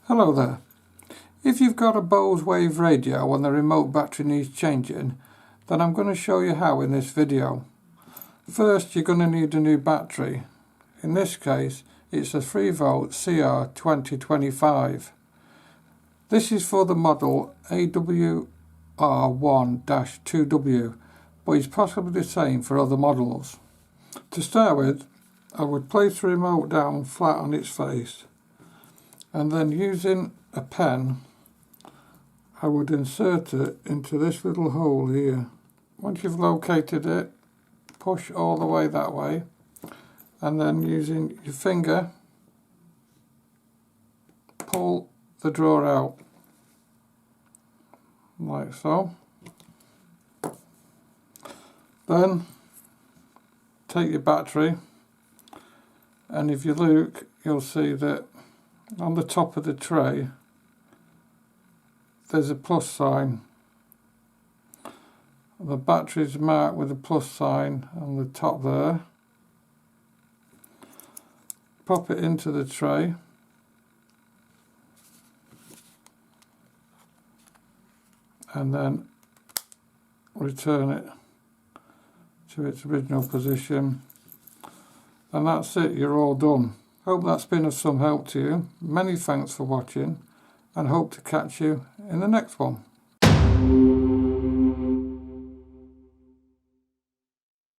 Hello there. If you've got a BOSE WAVE radio and the remote battery needs changing, then I'm going to show you how in this video. First, you're going to need a new battery. In this case, it's a 3V CR2025. This is for the model AWR1-2W, but it's possibly the same for other models. To start with, I would place the remote down flat on its face, and then using a pen I would insert it into this little hole here. Once you've located it, push all the way that way, and then using your finger pull the drawer out like so. Then take your battery, and if you look you'll see that on the top of the tray there's a plus sign. The battery is marked with a plus sign on the top there. Pop it into the tray and then return it to its original position, and that's it, you're all done. Hope that's been of some help to you. Many thanks for watching, and hope to catch you in the next one.